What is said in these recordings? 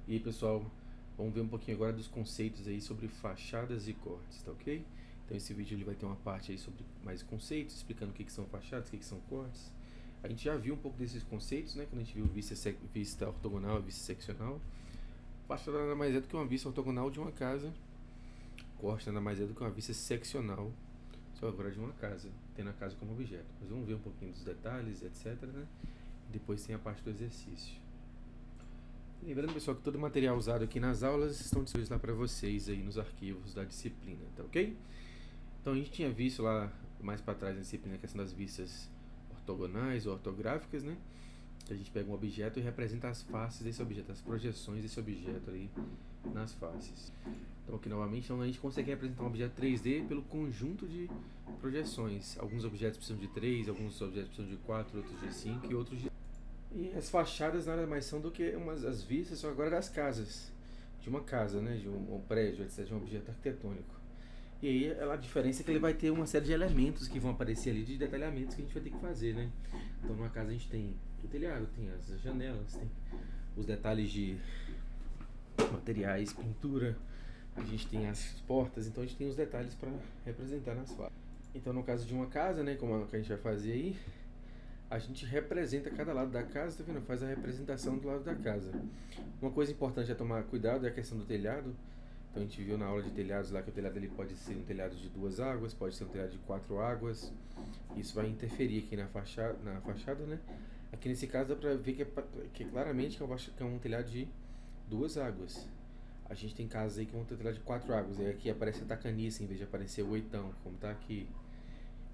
E aí, pessoal, vamos ver um pouquinho agora dos conceitos aí sobre fachadas e cortes, tá ok? Então esse vídeo ele vai ter uma parte aí sobre mais conceitos, explicando o que são fachadas, o que são cortes. A gente já viu um pouco desses conceitos, né? Quando a gente viu vista ortogonal, vista seccional. Fachada nada mais é do que uma vista ortogonal de uma casa. Corte nada mais é do que uma vista seccional, só agora de uma casa, tendo a casa como objeto. Mas vamos ver um pouquinho dos detalhes, etc, né? Depois tem a parte do exercício. Lembrando, pessoal, que todo o material usado aqui nas aulas estão disponíveis lá para vocês aí nos arquivos da disciplina, tá ok? Então a gente tinha visto lá mais para trás na disciplina a questão das vistas ortogonais ou ortográficas, né? A gente pega um objeto e representa as faces desse objeto, as projeções desse objeto aí nas faces. Então aqui novamente então, a gente consegue representar um objeto 3D pelo conjunto de projeções. Alguns objetos precisam de 3, alguns objetos precisam de 4, outros de 5 e outros de... E as fachadas nada mais são do que as vistas só agora das casas, de uma casa, né, de um prédio, etc, de um objeto arquitetônico. E aí a diferença é que ele vai ter uma série de elementos que vão aparecer ali, de detalhamentos que a gente vai ter que fazer, né. Então numa casa a gente tem o telhado, tem as janelas, tem os detalhes de materiais, pintura, a gente tem as portas, então a gente tem os detalhes para representar nas faces. Então no caso de uma casa, né, como a que a gente vai fazer aí, a gente representa cada lado da casa, tá vendo? Faz a representação do lado da casa. Uma coisa importante a tomar cuidado é a questão do telhado. Então a gente viu na aula de telhados lá que o telhado ele pode ser um telhado de 2 águas, pode ser um telhado de 4 águas. Isso vai interferir aqui na fachada, né? Aqui nesse caso dá pra ver que é claramente que é um telhado de 2 águas. A gente tem casas aí que vão ter telhado de 4 águas. E aqui aparece a tacaniça em vez de aparecer o oitão, como tá aqui.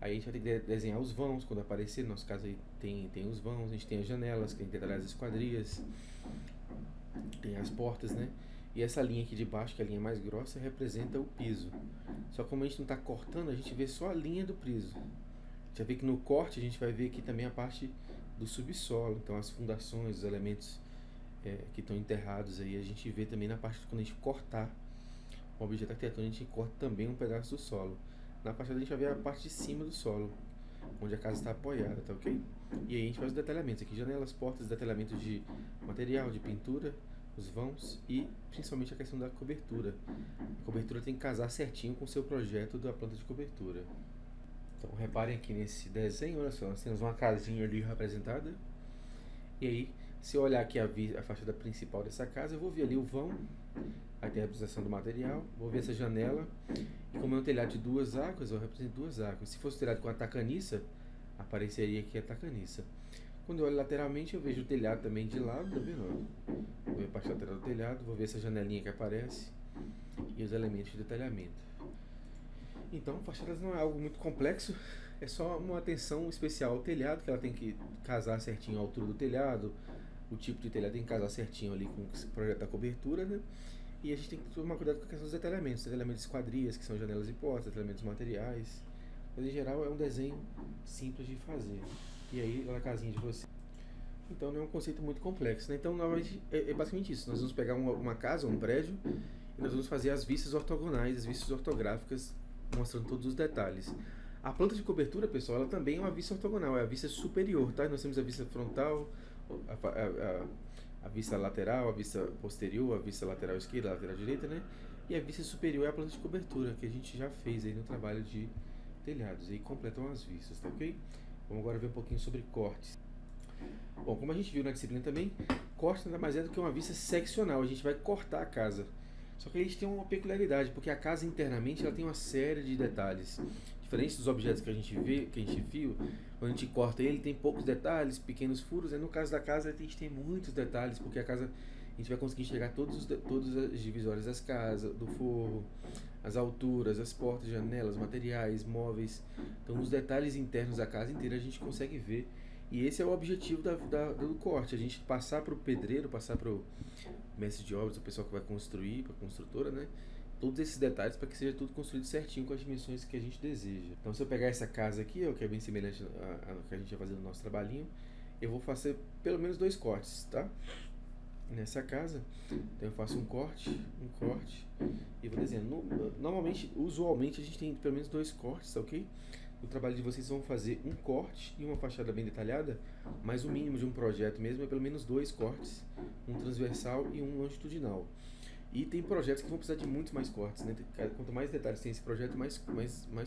Aí a gente vai ter que desenhar os vãos quando aparecer. No nosso caso aí tem os vãos, a gente tem as janelas, que tem que detalhar as esquadrias, tem as portas, né? E essa linha aqui de baixo, que é a linha mais grossa, representa o piso. Só que como a gente não está cortando, a gente vê só a linha do piso. Já vê que no corte a gente vai ver aqui também a parte do subsolo. Então as fundações, os elementos que estão enterrados aí, a gente vê também na parte, quando a gente cortar um objeto arquitetônico, a gente corta também um pedaço do solo. Na fachada a gente vai ver a parte de cima do solo, onde a casa está apoiada, tá ok? E aí a gente faz os detalhamentos aqui, janelas, portas, detalhamentos de material, de pintura, os vãos e principalmente a questão da cobertura. A cobertura tem que casar certinho com o seu projeto da planta de cobertura. Então reparem aqui nesse desenho, olha só, nós temos uma casinha ali representada. E aí, se eu olhar aqui a fachada principal dessa casa, eu vou ver ali o vão, aí tem a representação do material, vou ver essa janela, e como é um telhado de 2 águas, eu represento 2 águas. Se fosse um telhado com a tacaniça, apareceria aqui a tacaniça. Quando eu olho lateralmente, eu vejo o telhado também de lado, tá vendo? Vou ver a parte lateral do telhado, vou ver essa janelinha que aparece, e os elementos de detalhamento. Então, fachadas não é algo muito complexo, é só uma atenção especial ao telhado, que ela tem que casar certinho a altura do telhado, o tipo de telhado tem que casar certinho ali com o projeto da cobertura, né? E a gente tem que tomar cuidado com a questão dos detalhamentos de esquadrias, que são janelas e portas, detalhamentos materiais. Mas em geral é um desenho simples de fazer. E aí, na casinha de você. Então não é um conceito muito complexo, né? Então, novamente, é basicamente isso. Nós vamos pegar uma casa, um prédio, e nós vamos fazer as vistas ortogonais, as vistas ortográficas, mostrando todos os detalhes. A planta de cobertura, pessoal, ela também é uma vista ortogonal, é a vista superior, tá? Nós temos a vista frontal, a vista lateral, a vista posterior, a vista lateral esquerda, a lateral direita, né? E a vista superior é a planta de cobertura, que a gente já fez aí no trabalho de telhados, e aí completam as vistas, tá ok? Vamos agora ver um pouquinho sobre cortes. Bom, como a gente viu na disciplina também, corte nada mais é do que uma vista seccional, a gente vai cortar a casa. Só que a gente tem uma peculiaridade, porque a casa internamente ela tem uma série de detalhes. Diferente dos objetos que a gente viu, quando a gente corta ele, tem poucos detalhes, pequenos furos. No caso da casa, a gente tem muitos detalhes, porque a casa a gente vai conseguir enxergar todas as divisórias das casas, do forro, as alturas, as portas, janelas, materiais, móveis. Então, os detalhes internos da casa inteira a gente consegue ver. E esse é o objetivo do corte, a gente passar para o pedreiro, passar para o mestre de obras, o pessoal que vai construir, para a construtora, né? Todos esses detalhes para que seja tudo construído certinho com as dimensões que a gente deseja. Então, se eu pegar essa casa aqui, ó, que é bem semelhante ao que a gente vai fazer no nosso trabalhinho, eu vou fazer pelo menos 2 cortes, tá? Nessa casa, então eu faço um corte e vou desenhando. Normalmente, usualmente, a gente tem pelo menos 2 cortes, tá ok? o trabalho de vocês vão fazer um corte e uma fachada bem detalhada, mas o mínimo de um projeto mesmo é pelo menos 2 cortes, um transversal e um longitudinal. E tem projetos que vão precisar de muitos mais cortes, né? Quanto mais detalhes tem esse projeto, mais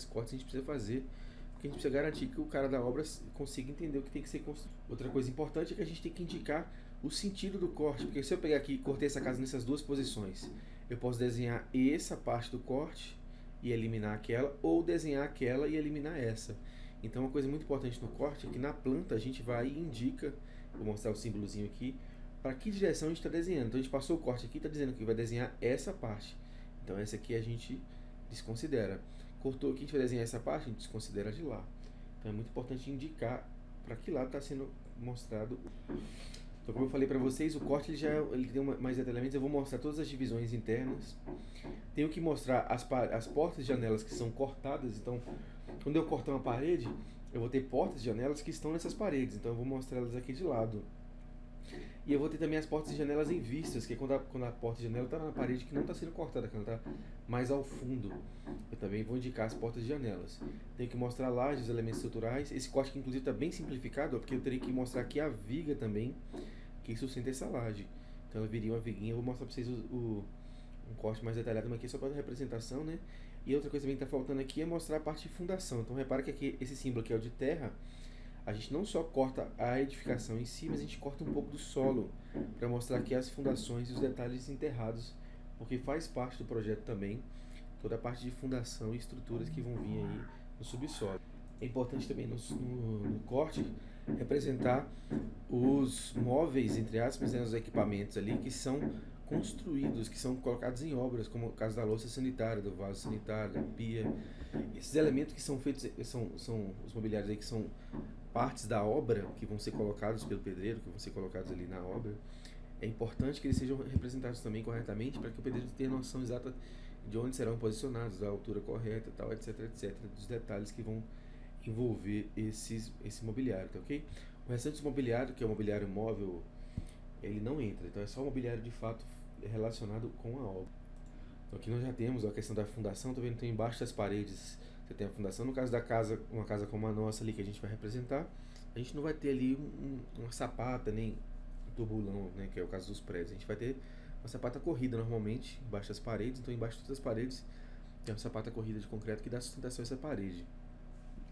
cortes a gente precisa fazer, porque a gente precisa garantir que o cara da obra consiga entender o que tem que ser construído. Outra coisa importante é que a gente tem que indicar o sentido do corte, porque se eu pegar aqui e cortei essa casa nessas duas posições, eu posso desenhar essa parte do corte e eliminar aquela, ou desenhar aquela e eliminar essa. Então uma coisa muito importante no corte é que na planta a gente vai e indica, vou mostrar o símbolozinho aqui, para que direção a gente está desenhando. Então a gente passou o corte aqui, está dizendo que vai desenhar essa parte. Então essa aqui a gente desconsidera. Cortou aqui, a gente vai desenhar essa parte, a gente desconsidera de lá. Então é muito importante indicar para que lado está sendo mostrado. Então, como eu falei para vocês, o corte ele tem mais detalhamentos. Eu vou mostrar todas as divisões internas. Tenho que mostrar as portas e janelas que são cortadas. Então, quando eu cortar uma parede, eu vou ter portas e janelas que estão nessas paredes. Então, eu vou mostrar elas aqui de lado. E eu vou ter também as portas e janelas em vistas, que é quando a porta e janela está na parede que não está sendo cortada, que ela está mais ao fundo. Eu também vou indicar as portas e janelas. Tenho que mostrar lajes, os elementos estruturais. Esse corte que inclusive está bem simplificado, porque eu teria que mostrar aqui a viga também, que sustenta essa laje. Então ela viria uma viguinha. Eu vou mostrar para vocês um corte mais detalhado, mas aqui é só para representação, né? E outra coisa também que está faltando aqui é mostrar a parte de fundação. Então repara que aqui, esse símbolo aqui é o de terra. A gente não só corta a edificação em si, mas a gente corta um pouco do solo, para mostrar aqui as fundações e os detalhes enterrados, porque faz parte do projeto também, toda a parte de fundação e estruturas que vão vir aí no subsolo. É importante também no corte representar os móveis, entre aspas, né, os equipamentos ali que são construídos, que são colocados em obras, como o caso da louça sanitária, do vaso sanitário, da pia. Esses elementos que são feitos, são os mobiliários aí que são partes da obra, que vão ser colocados pelo pedreiro, que vão ser colocados ali na obra. É importante que eles sejam representados também corretamente, para que o pedreiro tenha noção exata de onde serão posicionados, da altura correta, tal, etc, etc, dos detalhes que vão envolver esse mobiliário, tá ok? O restante do mobiliário, que é o mobiliário móvel, ele não entra, então é só o mobiliário de fato relacionado com a obra. Então aqui nós já temos a questão da fundação, tá vendo? Então embaixo das paredes você tem a fundação. No caso da casa, uma casa como a nossa ali que a gente vai representar, a gente não vai ter ali uma sapata, nem um tubulão, né, que é o caso dos prédios. A gente vai ter uma sapata corrida normalmente embaixo das paredes. Então embaixo de todas as paredes tem uma sapata corrida de concreto que dá sustentação a essa parede.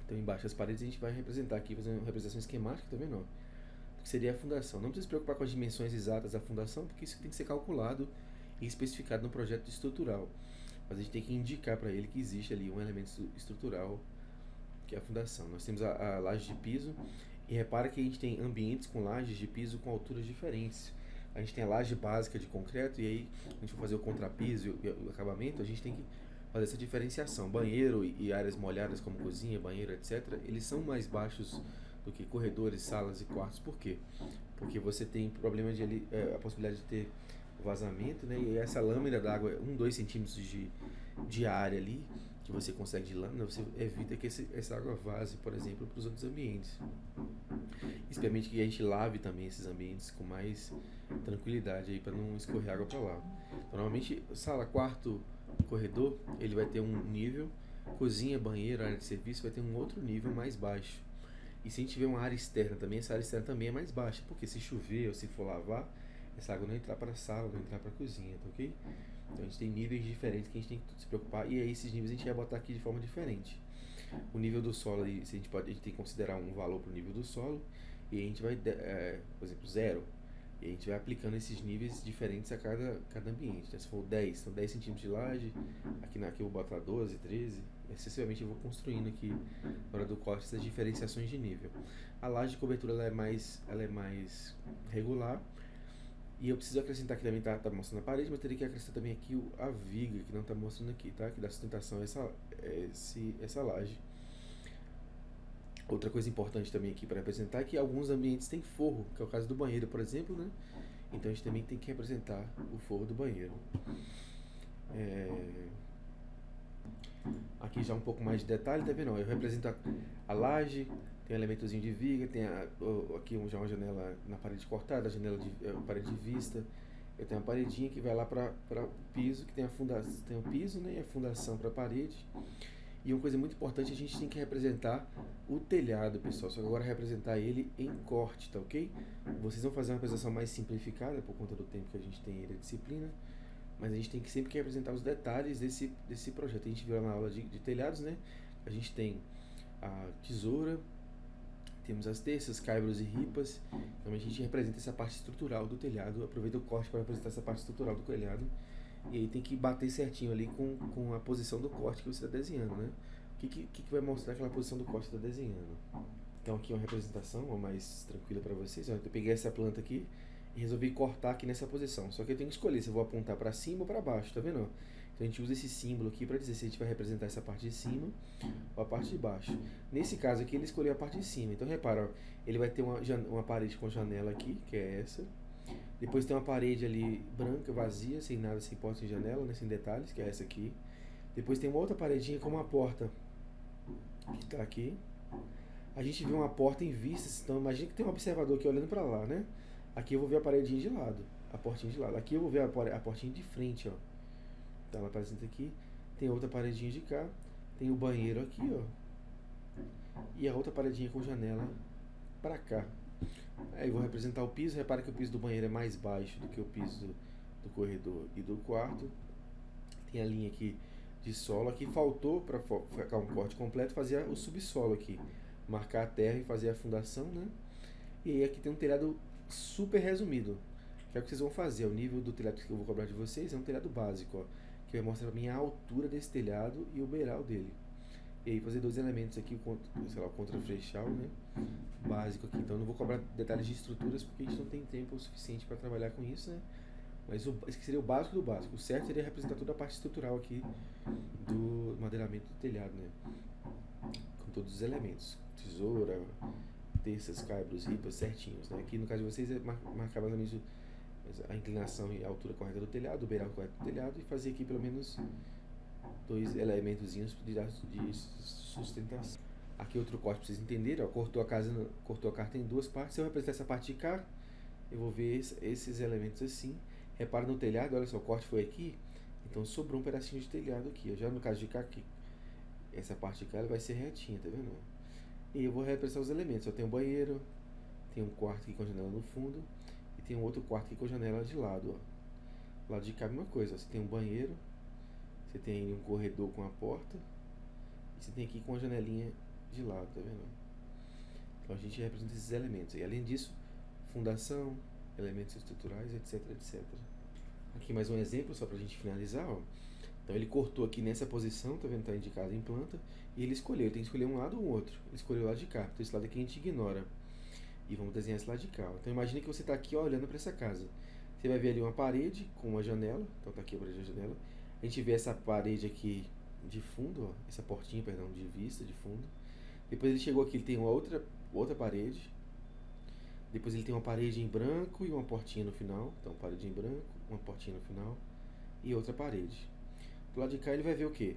Então embaixo das paredes a gente vai representar aqui, fazer uma representação esquemática, tá vendo? Que seria a fundação. Não precisa se preocupar com as dimensões exatas da fundação, porque isso tem que ser calculado e especificado no projeto estrutural. Mas a gente tem que indicar para ele que existe ali um elemento estrutural, que é a fundação. Nós temos a laje de piso, e repara que a gente tem ambientes com lajes de piso com alturas diferentes. A gente tem a laje básica de concreto, e aí a gente vai fazer o contrapiso e o acabamento, a gente tem que fazer essa diferenciação. Banheiro e áreas molhadas como cozinha, banheiro, etc., eles são mais baixos do que corredores, salas e quartos. Por quê? Porque você tem problema de a possibilidade de ter vazamento, né? E essa lâmina d'água, 2 centímetros de área ali, que você consegue de lâmina, você evita que essa água vaze, por exemplo, para os outros ambientes. Isso permite que a gente lave também esses ambientes com mais tranquilidade aí, para não escorrer água para lá. Então, normalmente, sala, quarto, corredor, ele vai ter um nível, cozinha, banheiro, área de serviço vai ter um outro nível mais baixo. E se a gente tiver uma área externa também, essa área externa também é mais baixa, porque se chover ou se for lavar, essa água não entrar para a sala, não entrar para a cozinha, tá ok? Então a gente tem níveis diferentes que a gente tem que se preocupar, e aí esses níveis a gente vai botar aqui de forma diferente. O nível do solo, a gente tem que considerar um valor para o nível do solo, e a gente vai, por exemplo, 0, e a gente vai aplicando esses níveis diferentes a cada ambiente. Então, se for 10, então 10 centímetros de laje, aqui eu vou botar 12, 13, excessivamente eu vou construindo aqui, na hora do corte, essas diferenciações de nível. A laje de cobertura ela é mais regular, e eu preciso acrescentar aqui também, tá mostrando a parede, mas teria que acrescentar também aqui a viga, que não está mostrando aqui, tá? Que dá sustentação a essa laje. Outra coisa importante também aqui para representar é que alguns ambientes têm forro, que é o caso do banheiro, por exemplo, né? Então a gente também tem que representar o forro do banheiro. Aqui já um pouco mais de detalhe, tá vendo? Eu represento a laje, tem um elementozinho de viga, tem aqui já uma janela na parede cortada, parede de vista. Eu tenho uma paredinha que vai lá para o piso, que tem tem o piso, né, e a fundação para a parede. E uma coisa muito importante, a gente tem que representar o telhado, pessoal. Só que agora representar ele em corte, tá ok? Vocês vão fazer uma apresentação mais simplificada por conta do tempo que a gente tem aí da disciplina. Mas a gente tem que sempre que representar os detalhes desse projeto. A gente viu lá na aula de telhados, né? A gente tem a tesoura, temos as terças, caibros e ripas. Então a gente representa essa parte estrutural do telhado. Aproveita o corte para representar essa parte estrutural do telhado. E aí tem que bater certinho ali com a posição do corte que você está desenhando, né? O que vai mostrar aquela posição do corte que está desenhando? Então aqui é uma representação uma mais tranquila para vocês. Ó, eu peguei essa planta aqui e resolvi cortar aqui nessa posição. Só que eu tenho que escolher se eu vou apontar para cima ou para baixo, tá vendo? Então a gente usa esse símbolo aqui para dizer se a gente vai representar essa parte de cima ou a parte de baixo. Nesse caso aqui ele escolheu a parte de cima. Então repara, ó, ele vai ter uma parede com janela aqui, que é essa. Depois tem uma parede ali branca, vazia, sem nada, sem porta, sem janela, né, sem detalhes, que é essa aqui. Depois tem uma outra paredinha com uma porta que está aqui. A gente vê uma porta em vistas, então imagina que tem um observador aqui olhando para lá, né? Aqui eu vou ver a paredinha de lado, a portinha de lado. Aqui eu vou ver a portinha de frente, ó. Então ela apresenta aqui. Tem outra paredinha de cá. Tem o banheiro aqui, ó. E a outra paredinha com janela para cá. Aí eu vou representar o piso. Repara que o piso do banheiro é mais baixo do que o piso do corredor e do quarto. Tem a linha aqui de solo. Aqui faltou, para ficar um corte completo, fazer o subsolo aqui. Marcar a terra e fazer a fundação, né? E aí aqui tem um telhado super resumido. Que é o que vocês vão fazer. O nível do telhado que eu vou cobrar de vocês é um telhado básico, ó. Que vai mostrar pra mim a altura desse telhado e o beiral dele. E aí fazer 2 elementos aqui, sei lá, o contraflechal, né? Básico aqui. Então eu não vou cobrar detalhes de estruturas porque a gente não tem tempo o suficiente para trabalhar com isso, né? Mas esse seria o básico do básico. O certo seria representar toda a parte estrutural aqui do madeiramento do telhado, né? Com todos os elementos. Tesoura, terças, caibros, ripas, certinhos, né? Aqui no caso de vocês é marcar mais ou menos a inclinação e a altura correta do telhado, o beiral correto do telhado, e fazer aqui pelo menos 2 elementozinhos de sustentação. Aqui outro corte para vocês entenderem, ó, cortou a carta em 2 partes. Se eu representar essa parte de cá, eu vou ver esses elementos assim. Repara no telhado, olha só, o corte foi aqui, então sobrou um pedacinho de telhado aqui. Já no caso de cá, aqui, essa parte de cá ela vai ser retinha, tá vendo? E eu vou representar os elementos. Eu tenho um banheiro, tem um quarto aqui com janela no fundo, e tem um outro quarto aqui com janela de lado, ó. Lado de cá a mesma coisa, ó. Você tem um banheiro, você tem um corredor com a porta, e você tem aqui com a janelinha de lado, tá vendo? Então a gente representa esses elementos. E além disso, fundação, elementos estruturais, etc, etc. Aqui mais um exemplo, só pra gente finalizar, ó. Então ele cortou aqui nessa posição, tá vendo? Tá indicado em planta. E ele escolheu, tem que escolher um lado ou um outro. Ele escolheu o lado de cá, então esse lado aqui a gente ignora. E vamos desenhar esse lado de cá. Então imagine que você está aqui, ó, olhando para essa casa. Você vai ver ali uma parede com uma janela. Então tá aqui a parede da janela. A gente vê essa parede aqui de fundo, ó, essa portinha, perdão, de vista, de fundo. Depois ele chegou aqui, ele tem uma outra parede. Depois ele tem uma parede em branco e uma portinha no final. Então parede em branco, uma portinha no final e outra parede. Do lado de cá ele vai ver o quê?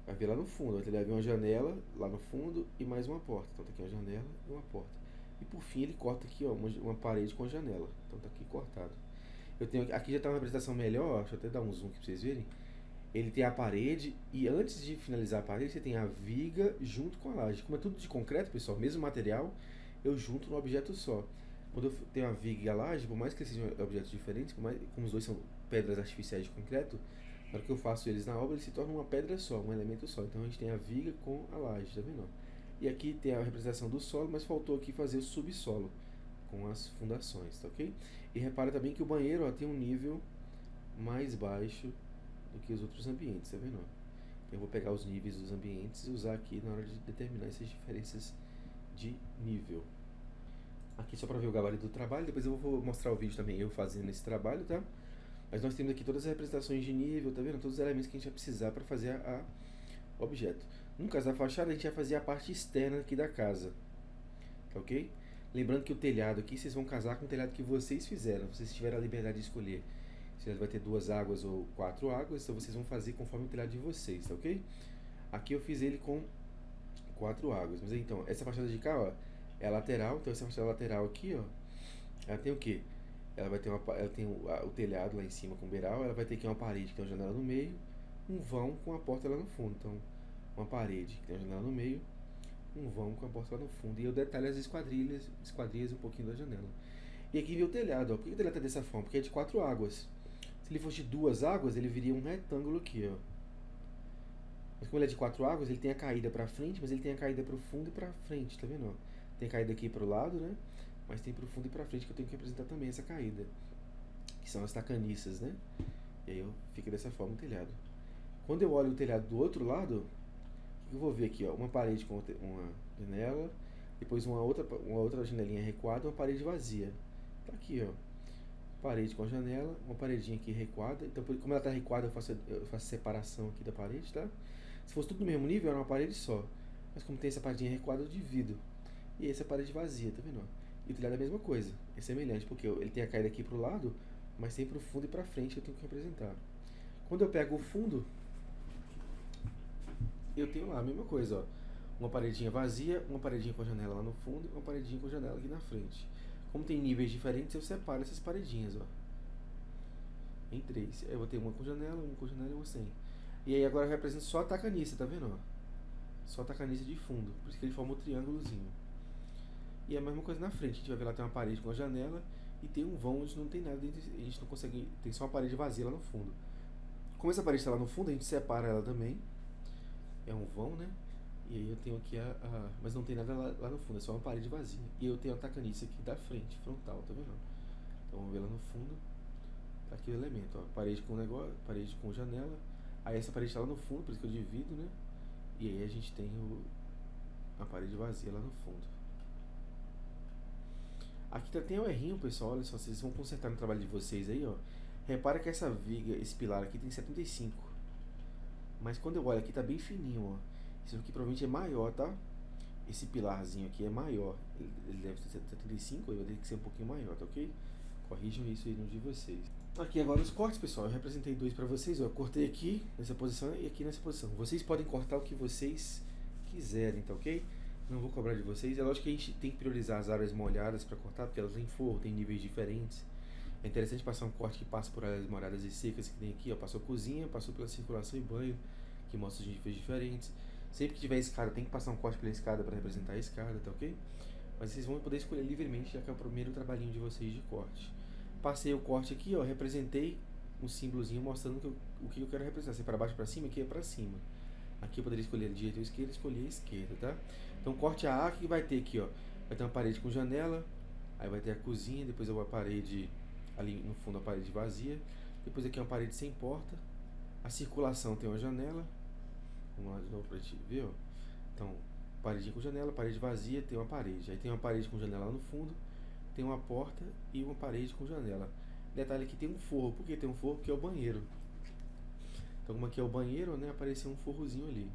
Vai ver lá no fundo, ele vai ver uma janela lá no fundo e mais uma porta. Então tá aqui uma janela e uma porta. E por fim ele corta aqui, ó, uma parede com janela. Então tá aqui cortado. Eu tenho aqui já tá uma apresentação melhor, ó, deixa eu até dar um zoom aqui pra vocês verem. Ele tem a parede e antes de finalizar a parede você tem a viga junto com a laje. Como é tudo de concreto, pessoal, mesmo material, eu junto no objeto só. Quando eu tenho a viga e a laje, por mais que sejam objetos diferentes, como os dois são pedras artificiais de concreto, na hora que eu faço eles na obra, eles se tornam uma pedra só, um elemento só. Então a gente tem a viga com a laje, tá vendo? E aqui tem a representação do solo, mas faltou aqui fazer o subsolo com as fundações, tá ok? E repara também que o banheiro, ó, tem um nível mais baixo do que os outros ambientes, tá vendo? Eu vou pegar os níveis dos ambientes e usar aqui na hora de determinar essas diferenças de nível. Aqui só para ver o gabarito do trabalho, depois eu vou mostrar o vídeo também eu fazendo esse trabalho, tá? Mas nós temos aqui todas as representações de nível, tá vendo? Todos os elementos que a gente vai precisar para fazer a objeto. No caso da fachada, a gente vai fazer a parte externa aqui da casa, tá ok? Lembrando que o telhado aqui, vocês vão casar com o telhado que vocês fizeram, vocês tiveram a liberdade de escolher se ele vai ter 2 águas ou 4 águas, então vocês vão fazer conforme o telhado de vocês, tá ok? Aqui eu fiz ele com 4 águas, mas então, essa fachada de cá, ó, é a lateral, então essa fachada lateral aqui, ó, ela tem o quê? Ela vai ter ela tem o telhado lá em cima com beiral, ela vai ter aqui uma parede que tem uma janela no meio, um vão com a porta lá no fundo. Então, uma parede que tem a janela no meio, um vão com a porta lá no fundo. E eu detalho as esquadrias um pouquinho da janela. E aqui vem o telhado, ó. Por que o telhado tá dessa forma? Porque é de 4 águas. Se ele fosse de 2 águas, ele viria um retângulo aqui, ó. Mas como ele é de 4 águas, ele tem a caída pra frente, mas ele tem a caída pro fundo e pra frente, tá vendo? Ó? Tem a caída aqui pro lado, né? Mas tem pro fundo e pra frente, que eu tenho que representar também essa caída. Que são as tacaniças, né? E aí fica dessa forma o telhado. Quando eu olho o telhado do outro lado, o que eu vou ver aqui? Ó? Uma parede com uma janela, depois uma outra janelinha recuada, uma parede vazia. Tá aqui, ó. Parede com a janela, uma paredinha aqui recuada. Então, como ela tá recuada, eu faço separação aqui da parede, tá? Se fosse tudo no mesmo nível, era uma parede só. Mas como tem essa paredinha recuada, eu divido. E essa parede vazia, tá vendo? E o telhado é a mesma coisa. É semelhante, porque ele tem a caída aqui pro lado, mas tem pro fundo e pra frente que eu tenho que representar. Quando eu pego o fundo, eu tenho lá a mesma coisa, ó. Uma paredinha vazia, uma paredinha com janela lá no fundo e uma paredinha com janela aqui na frente. Como tem níveis diferentes, eu separo essas paredinhas, ó. Em 3. Aí eu vou ter uma com janela e uma sem. E aí agora eu represento só a tacaniça, tá vendo? Ó? Só a tacaniça de fundo. Por isso que ele forma um triângulozinho. E a mesma coisa na frente. A gente vai ver lá tem uma parede com a janela e tem um vão onde não tem nada dentro. A gente não consegue. Tem só uma parede vazia lá no fundo. Como essa parede está lá no fundo, a gente separa ela também. É um vão, né? E aí eu tenho aqui mas não tem nada lá no fundo, é só uma parede vazia. E eu tenho a tacaniça aqui da frente, frontal, tá vendo? Então vamos ver lá no fundo. Tá aqui o elemento, ó. Parede com negócio, parede com janela. Aí essa parede está lá no fundo, por isso que eu divido, né? E aí a gente tem a parede vazia lá no fundo. Aqui tem um errinho, pessoal. Olha só, vocês vão consertar no trabalho de vocês aí, ó. Repara que essa viga, esse pilar aqui tem 75. Mas quando eu olho aqui tá bem fininho, ó. Isso aqui provavelmente é maior, tá? Esse pilarzinho aqui é maior. Ele deve ter 75, ele vai ter que ser um pouquinho maior, tá ok? Corrijam isso aí no de vocês. Aqui agora os cortes, pessoal. Eu representei dois pra vocês, ó. Eu cortei aqui nessa posição e aqui nessa posição. Vocês podem cortar o que vocês quiserem, tá ok? Não vou cobrar de vocês. É lógico que a gente tem que priorizar as áreas molhadas pra cortar, porque elas têm forro, tem níveis diferentes. É interessante passar um corte que passa por áreas molhadas e secas, que tem aqui, ó. Passou cozinha, passou pela circulação e banho, que mostra os níveis diferentes. Sempre que tiver escada, tem que passar um corte pela escada para representar a escada, tá ok? Mas vocês vão poder escolher livremente, já que é o primeiro trabalhinho de vocês de corte. Passei o corte aqui, ó, representei um símbolozinho mostrando o que eu quero representar. Se é para baixo ou para cima, aqui é para cima. Aqui eu poderia escolher direita ou esquerda, escolher a esquerda, tá? Então corte A, que vai ter aqui, ó, vai ter uma parede com janela, aí vai ter a cozinha, depois uma parede ali no fundo, a parede vazia, depois aqui uma parede sem porta, a circulação tem uma janela. Vamos lá de novo pra gente ver, ó. Então, paredinha com janela, parede vazia, tem uma parede. Aí tem uma parede com janela lá no fundo, tem uma porta e uma parede com janela. Detalhe aqui, tem um forro. Por que tem um forro? Porque é o banheiro. Então, como aqui é o banheiro, né, apareceu um forrozinho ali.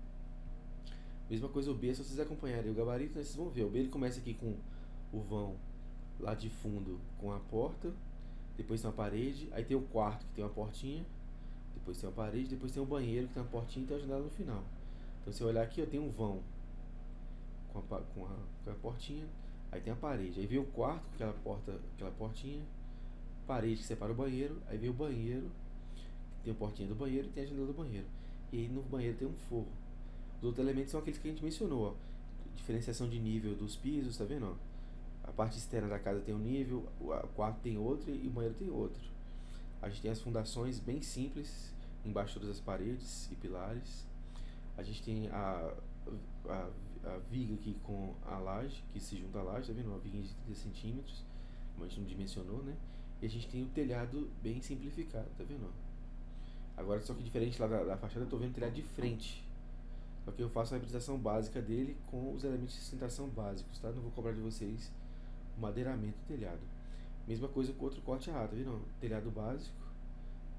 Mesma coisa o B, se vocês acompanharem o gabarito, né, vocês vão ver. O B ele começa aqui com o vão lá de fundo com a porta, depois tem uma parede, aí tem o quarto que tem uma portinha, depois tem uma parede, depois tem um banheiro que tem uma portinha e tem uma janela no final. Então, se eu olhar aqui, eu tenho um vão com a portinha, aí tem a parede, aí vem o quarto com aquela portinha, parede que separa o banheiro, aí vem o banheiro, tem a portinha do banheiro e tem a janela do banheiro. E aí no banheiro tem um forro. Os outros elementos são aqueles que a gente mencionou, ó. Diferenciação de nível dos pisos, tá vendo? Ó? A parte externa da casa tem um nível, o quarto tem outro e o banheiro tem outro. A gente tem as fundações bem simples, embaixo de todas as paredes e pilares. A gente tem a viga aqui com a laje, que se junta à laje, tá vendo? Uma viga de 30 centímetros, como a gente não dimensionou, né? E a gente tem o telhado bem simplificado, tá vendo? Agora, só que diferente lá da fachada, eu tô vendo o telhado de frente. Só que eu faço a representação básica dele com os elementos de sustentação básicos, tá? Não vou cobrar de vocês o madeiramento do telhado. Mesma coisa com outro corte A, tá vendo? Telhado básico,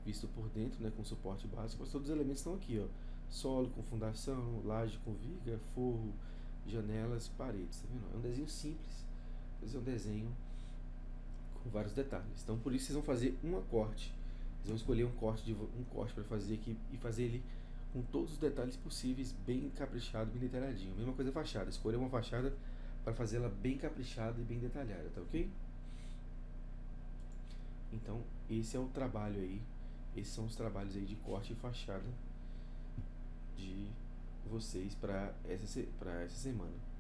visto por dentro, né, com suporte básico, mas todos os elementos estão aqui, ó. Solo com fundação, laje com viga, forro, janelas, paredes, tá vendo? É um desenho simples, mas é um desenho com vários detalhes. Então, por isso vocês vão fazer um corte. Vocês vão escolher um corte para fazer aqui e fazer ele com todos os detalhes possíveis, bem caprichado, bem detalhadinho. Mesma coisa a fachada, escolher uma fachada para fazê-la bem caprichada e bem detalhada, tá ok? Então, esse é o trabalho aí. Esses são os trabalhos aí de corte e fachada de vocês para essa semana.